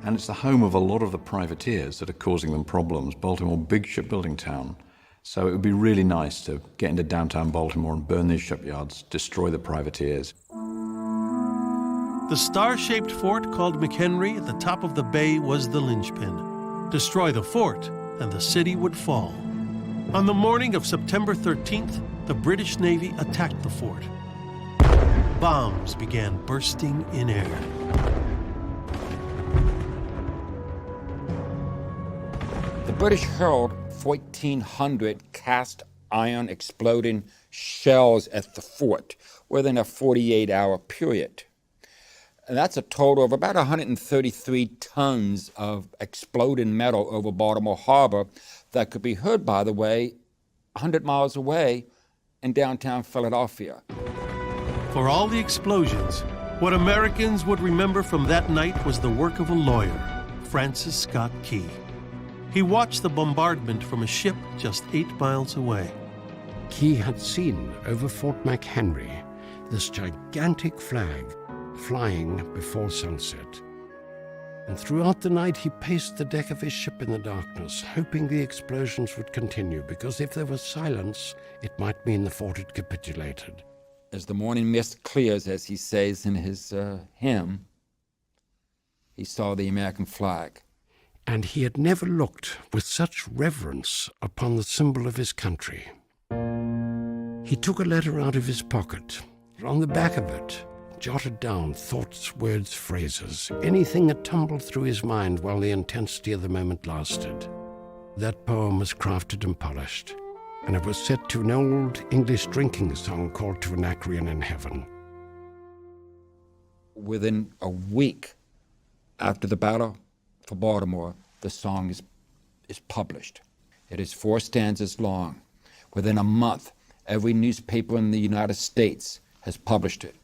And it's the home of a lot of the privateers that are causing them problems. Baltimore, big shipbuilding town. So it would be really nice to get into downtown Baltimore and burn these shipyards, destroy the privateers. The star-shaped fort called McHenry at the top of the bay was the linchpin. Destroy the fort, and the city would fall. On the morning of September 13th, the British Navy attacked the fort. Bombs began bursting in air. The British hurled 1,400 cast iron exploding shells at the fort within a 48-hour period. And that's a total of about 133 tons of exploding metal over Baltimore Harbor that could be heard, by the way, 100 miles away in downtown Philadelphia. For all the explosions, what Americans would remember from that night was the work of a lawyer, Francis Scott Key. He watched the bombardment from a ship just 8 miles away. Key had seen over Fort McHenry this gigantic flag flying before sunset. And throughout the night he paced the deck of his ship in the darkness, hoping the explosions would continue, because if there was silence, it might mean the fort had capitulated. As the morning mist clears, as he says in his hymn, he saw the American flag. And he had never looked with such reverence upon the symbol of his country. He took a letter out of his pocket. On the back of it, jotted down thoughts, words, phrases, anything that tumbled through his mind while the intensity of the moment lasted. That poem was crafted and polished, and it was set to an old English drinking song called To an Anacreon in Heaven. Within a week after the battle for Baltimore, the song is published. It is 4 stanzas long. Within a month, every newspaper in the United States has published it.